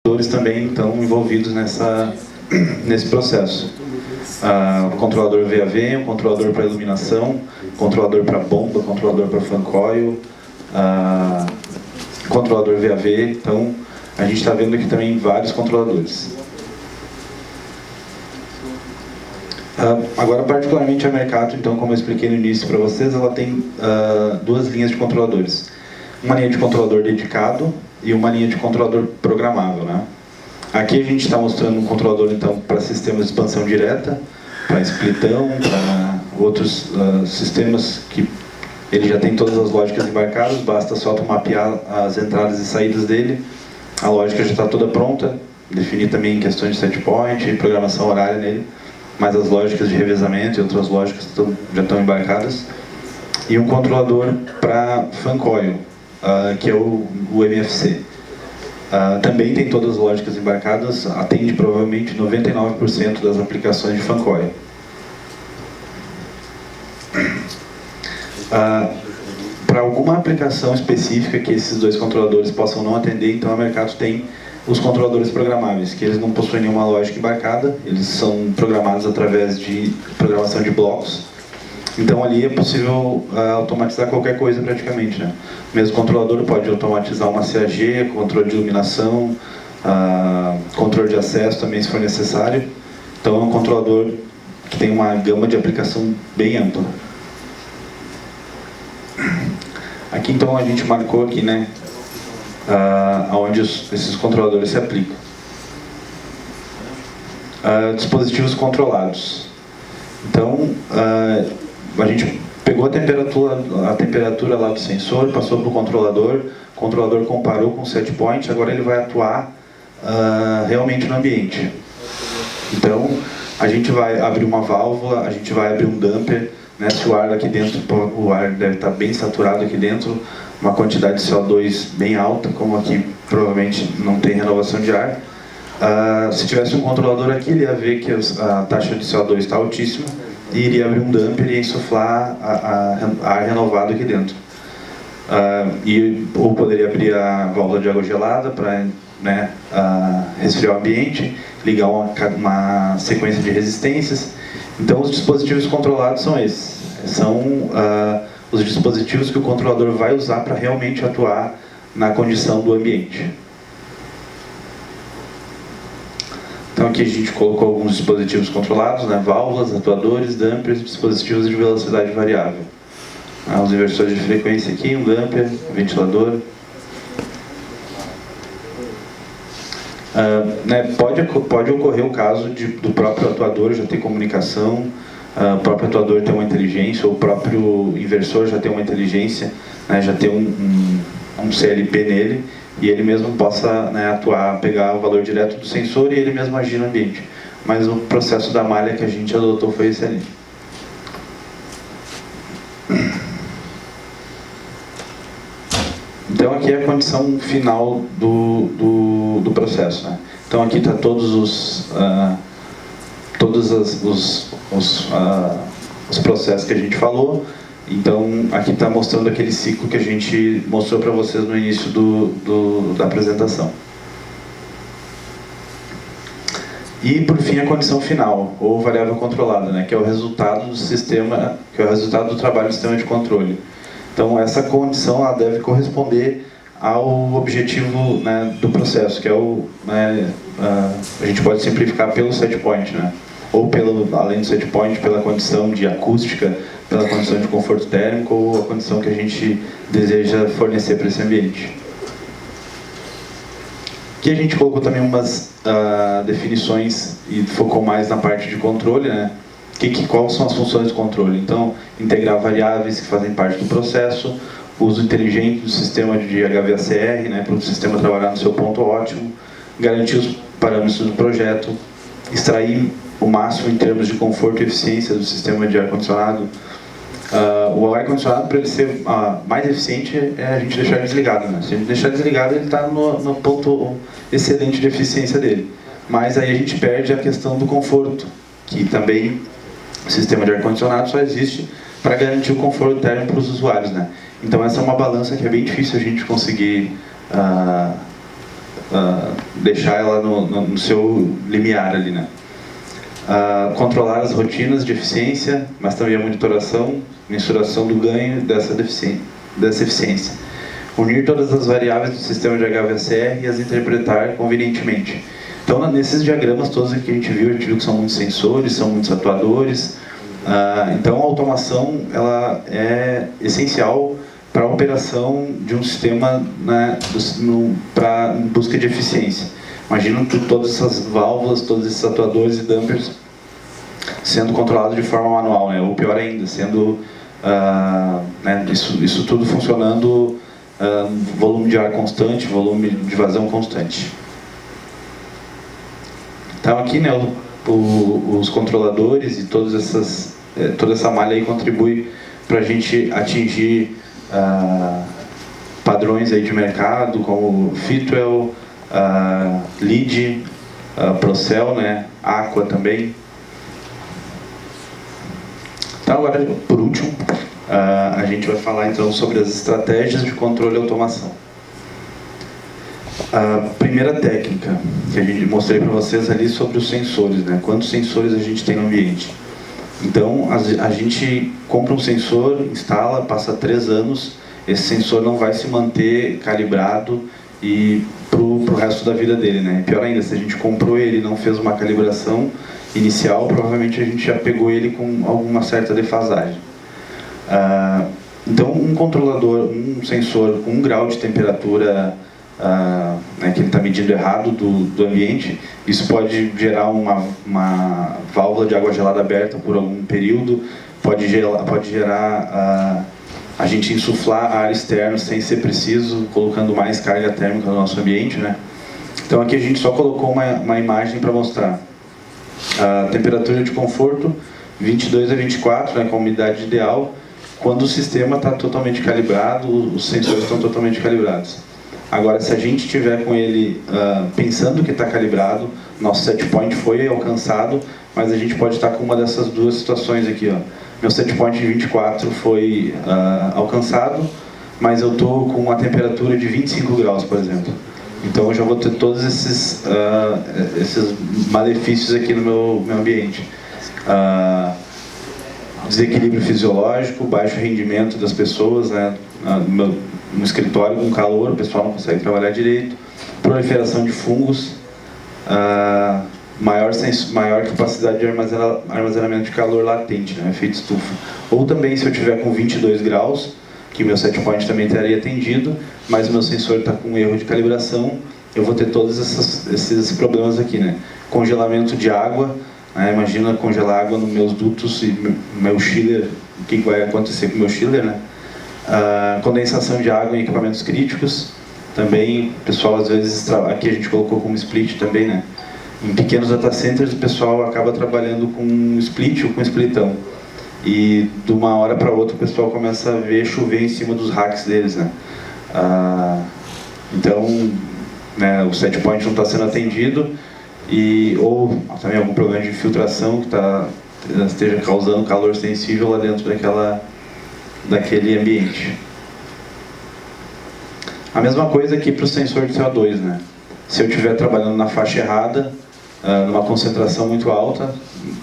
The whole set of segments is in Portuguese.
controladores também estão envolvidos nesse processo. O controlador VAV, o controlador para iluminação, controlador para bomba, controlador para fan coil, controlador VAV. Então, a gente está vendo aqui também vários controladores. Agora, particularmente a Mercato, então, como eu expliquei no início para vocês, ela tem duas linhas de controladores. Uma linha de controlador dedicado e uma linha de controlador programável, né? Aqui a gente está mostrando um controlador, então, para sistemas de expansão direta, para splitão, para outros sistemas que ele já tem todas as lógicas embarcadas, basta só mapear as entradas e saídas dele, a lógica já está toda pronta, definir também questões de setpoint e programação horária nele, mas as lógicas de revezamento e outras lógicas já estão embarcadas. E um controlador para fan coil, que é o MFC. Também tem todas as lógicas embarcadas, atende provavelmente 99% das aplicações de fan coil. Para alguma aplicação específica que esses dois controladores possam não atender, então a Mercato tem os controladores programáveis, que eles não possuem nenhuma lógica embarcada, eles são programados através de programação de blocos. Então ali é possível automatizar qualquer coisa praticamente, né? O mesmo controlador pode automatizar uma CAG, controle de iluminação, controle de acesso também se for necessário. Então é um controlador que tem uma gama de aplicação bem ampla. Aqui então a gente marcou aqui, né, onde esses controladores se aplicam. Dispositivos controlados. Então, a gente pegou a temperatura lá do sensor, passou para o controlador comparou com o setpoint, agora ele vai atuar realmente no ambiente. Então, a gente vai abrir uma válvula, a gente vai abrir um damper, né, se o ar aqui dentro, o ar deve estar bem saturado aqui dentro, uma quantidade de CO2 bem alta, como aqui provavelmente não tem renovação de ar. Se tivesse um controlador aqui, ele ia ver que a taxa de CO2 está altíssima e iria abrir um damper e insuflar ar renovado aqui dentro. Ou poderia abrir a válvula de água gelada para, né, resfriar o ambiente, ligar uma sequência de resistências. Então os dispositivos controlados são esses. São os dispositivos que o controlador vai usar para realmente atuar na condição do ambiente. Então aqui a gente colocou alguns dispositivos controlados, né, válvulas, atuadores, dampers e dispositivos de velocidade variável. Os inversores de frequência aqui, um damper, um ventilador. Pode ocorrer o caso do próprio atuador já ter comunicação, o próprio atuador ter uma inteligência, ou o próprio inversor já ter uma inteligência, né, já ter um CLP nele, e ele mesmo possa, né, atuar, pegar o valor direto do sensor e ele mesmo agir no ambiente. Mas o processo da malha que a gente adotou foi esse ali. Então aqui é a condição final do processo, né? Então aqui está todos os processos que a gente falou. Então aqui está mostrando aquele ciclo que a gente mostrou para vocês no início da apresentação. E por fim a condição final, ou variável controlada, né? Que é o resultado do sistema, que é o resultado do trabalho do sistema de controle. Então essa condição ela deve corresponder ao objetivo, né, do processo, que é a gente pode simplificar pelo setpoint, né? Ou além do setpoint, pela condição de acústica, pela condição de conforto térmico, ou a condição que a gente deseja fornecer para esse ambiente. Aqui a gente colocou também umas definições e focou mais na parte de controle, né? Quais são as funções do controle? Então, integrar variáveis que fazem parte do processo, uso inteligente do sistema de HVACR, né, para o sistema trabalhar no seu ponto ótimo, garantir os parâmetros do projeto, extrair o máximo em termos de conforto e eficiência do sistema de ar-condicionado. O ar-condicionado, para ele ser mais eficiente, é a gente deixar desligado, né? Se a gente deixar desligado, ele está no ponto excelente de eficiência dele. Mas aí a gente perde a questão do conforto, que também o sistema de ar-condicionado só existe para garantir o conforto térmico para os usuários, né? Então essa é uma balança que é bem difícil a gente conseguir deixar ela no seu limiar ali, né? Controlar as rotinas de eficiência, mas também a monitoração, mensuração do ganho dessa eficiência. Unir todas as variáveis do sistema de HVACR e as interpretar convenientemente. Então, nesses diagramas todos que a gente viu que são muitos sensores, são muitos atuadores. Então, a automação ela é essencial para a operação de um sistema, né, para busca de eficiência. Imagina todas essas válvulas, todos esses atuadores e dampers sendo controlados de forma manual, né? Ou pior ainda, sendo né, isso tudo funcionando volume de ar constante, volume de vazão constante. Então aqui, né, os controladores e toda essa malha aí contribui para a gente atingir padrões aí de mercado como Fitwel, LEED, Procel, né, Aqua também. Então agora, por último, a gente vai falar então sobre as estratégias de controle e automação. A primeira técnica que a gente mostrei para vocês ali sobre os sensores, né? Quantos sensores a gente tem no ambiente. Então, a gente compra um sensor, instala, passa 3 anos, esse sensor não vai se manter calibrado e pro resto da vida dele, né? Pior ainda, se a gente comprou ele e não fez uma calibração inicial, provavelmente a gente já pegou ele com alguma certa defasagem. Então, um controlador, um sensor com 1 grau de temperatura né, que ele está medindo errado do ambiente, isso pode gerar uma válvula de água gelada aberta por algum período, pode gerar a gente insuflar ar externo sem ser preciso, colocando mais carga térmica no nosso ambiente, né? Então aqui a gente só colocou uma imagem para mostrar a temperatura de conforto 22 a 24, né, com a umidade ideal, quando o sistema está totalmente calibrado, os sensores estão totalmente calibrados. Agora, se a gente tiver com ele pensando que está calibrado, nosso set point foi alcançado, mas a gente pode estar com uma dessas duas situações aqui, ó. Meu set point de 24 foi alcançado, mas eu estou com uma temperatura de 25 graus, por exemplo. Então eu já vou ter todos esses malefícios aqui no meu ambiente. Desequilíbrio fisiológico, baixo rendimento das pessoas, né? No escritório com calor, o pessoal não consegue trabalhar direito, proliferação de fungos, maior capacidade de armazenamento de calor latente, né? Efeito estufa. Ou também, se eu tiver com 22 graus, que meu set point também estaria atendido, mas o meu sensor está com erro de calibração, eu vou ter todos esses problemas aqui, né? Congelamento de água, né? Imagina congelar água nos meus dutos e meu chiller, o que vai acontecer com o meu chiller, né? Condensação de água em equipamentos críticos, também, o pessoal às vezes, aqui a gente colocou como split também, né? Em pequenos data centers o pessoal acaba trabalhando com split ou com splitão. E de uma hora para outra o pessoal começa a ver chover em cima dos racks deles, né? Então, né, o set point não está sendo atendido, ou também algum problema de infiltração que esteja causando calor sensível lá dentro daquele ambiente. A mesma coisa aqui para o sensor de CO2, né? Se eu estiver trabalhando na faixa errada, numa concentração muito alta,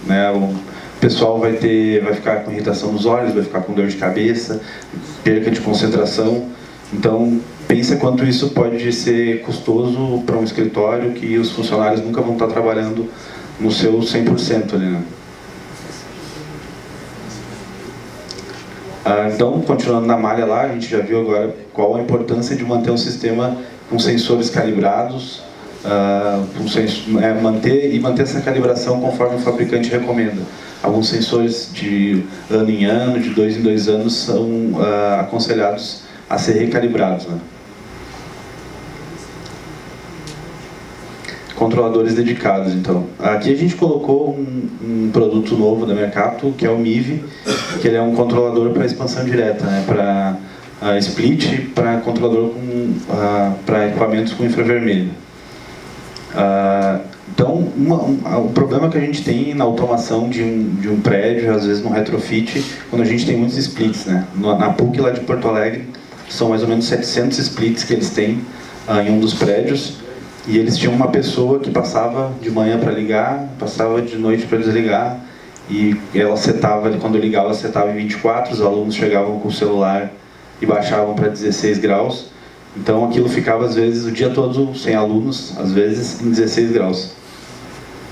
né, o pessoal vai ficar com irritação nos olhos, vai ficar com dor de cabeça, perca de concentração. Então, pensa quanto isso pode ser custoso para um escritório que os funcionários nunca vão estar trabalhando no seu 100% ali, né? Então, continuando na malha lá, a gente já viu agora qual a importância de manter um sistema com sensores calibrados, manter essa calibração conforme o fabricante recomenda. Alguns sensores de ano em ano, de 2 em 2 anos, são aconselhados a ser recalibrados, né? Controladores dedicados, então. Aqui a gente colocou um produto novo da Mercato, que é o MIV, que ele é um controlador para expansão direta, né? Para split, para controlador para equipamentos com infravermelho. Então, o problema que a gente tem na automação de um prédio, às vezes no retrofit, quando a gente tem muitos splits, né? Na PUC lá de Porto Alegre, são mais ou menos 700 splits que eles têm em um dos prédios, E eles tinham uma pessoa que passava de manhã para ligar, passava de noite para desligar, e ela setava, quando ligava, setava em 24, os alunos chegavam com o celular e baixavam para 16 graus. Então aquilo ficava, às vezes, o dia todo sem alunos, às vezes em 16 graus.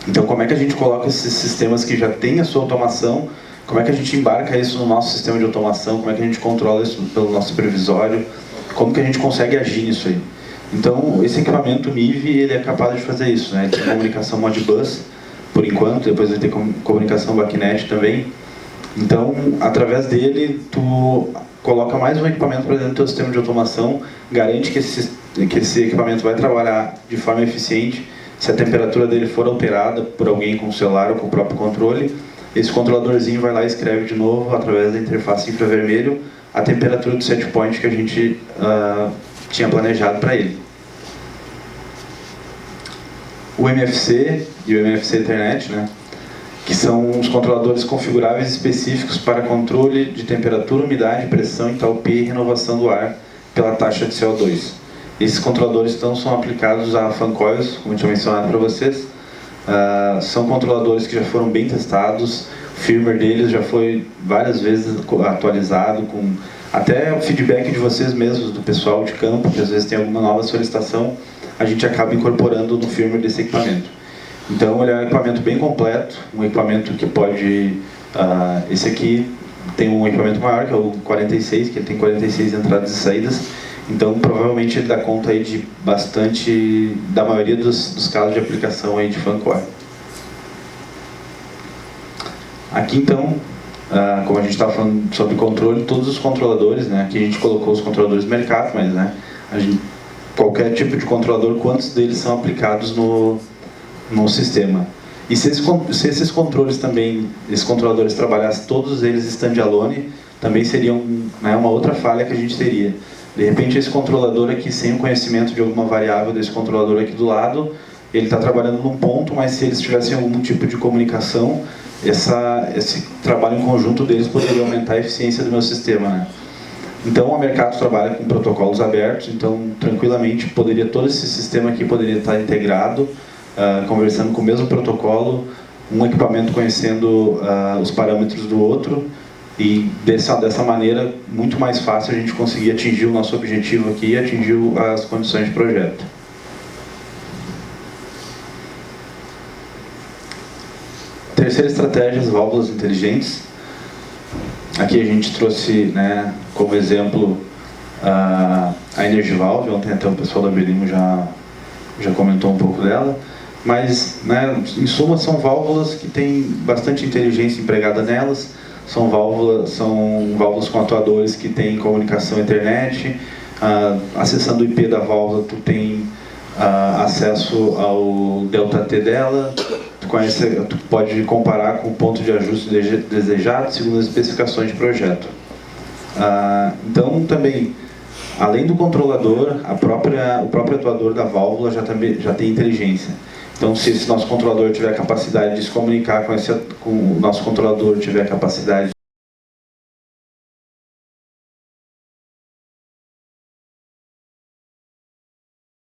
Então como é que a gente coloca esses sistemas que já têm a sua automação, como é que a gente embarca isso no nosso sistema de automação, como é que a gente controla isso pelo nosso supervisório, como que a gente consegue agir nisso aí. Então esse equipamento MIV, ele é capaz de fazer isso, né? Ele tem comunicação Modbus, por enquanto, depois vai ter comunicação BACnet também. Então, através dele, tu coloca mais um equipamento para dentro do teu sistema de automação, garante que esse equipamento vai trabalhar de forma eficiente. Se a temperatura dele for alterada por alguém com o celular ou com o próprio controle, esse controladorzinho vai lá e escreve de novo, através da interface infravermelho, a temperatura do set point que a gente tinha planejado para ele. O MFC e o MFC Ethernet, né, que são os controladores configuráveis específicos para controle de temperatura, umidade, pressão, entalpia e renovação do ar pela taxa de CO2. Esses controladores então são aplicados a fan coils, como eu tinha mencionado para vocês. São controladores que já foram bem testados, o firmware deles já foi várias vezes atualizado, com até o feedback de vocês mesmos, do pessoal de campo, que às vezes tem alguma nova solicitação, a gente acaba incorporando no firmware desse equipamento. Então ele é um equipamento bem completo, um equipamento que pode... esse aqui tem um equipamento maior, que é o 46, que ele tem 46 entradas e saídas, então provavelmente ele dá conta aí de bastante, da maioria dos casos de aplicação aí de fancore. Aqui então, como a gente estava falando sobre controle, todos os controladores, né, aqui a gente colocou os controladores do mercado, mas né, qualquer tipo de controlador, quantos deles são aplicados no sistema. E se esses controles também, esses controladores trabalhassem todos eles standalone, também seriam, né, uma outra falha que a gente teria. De repente esse controlador aqui, sem o conhecimento de alguma variável desse controlador aqui do lado, ele está trabalhando num ponto, mas se eles tivessem algum tipo de comunicação, esse trabalho em conjunto deles poderia aumentar a eficiência do meu sistema, né? Então, o mercado trabalha com protocolos abertos, então, tranquilamente, todo esse sistema aqui poderia estar integrado, conversando com o mesmo protocolo, um equipamento conhecendo os parâmetros do outro, e dessa maneira, muito mais fácil a gente conseguir atingir o nosso objetivo aqui e atingir as condições de projeto. Terceira estratégia, as válvulas inteligentes. Aqui a gente trouxe, né, como exemplo a Energy Valve. Ontem até o pessoal da Belimo já comentou um pouco dela. Mas, né, em suma, são válvulas que têm bastante inteligência empregada nelas. São válvulas com atuadores que têm comunicação Ethernet. Acessando o IP da válvula, tu tem acesso ao ΔT dela. Tu pode comparar com o ponto de ajuste desejado segundo as especificações de projeto. Então, também, além do controlador, o próprio atuador da válvula já tem inteligência. Então, se esse nosso controlador tiver a capacidade de se comunicar com o nosso controlador, tiver a capacidade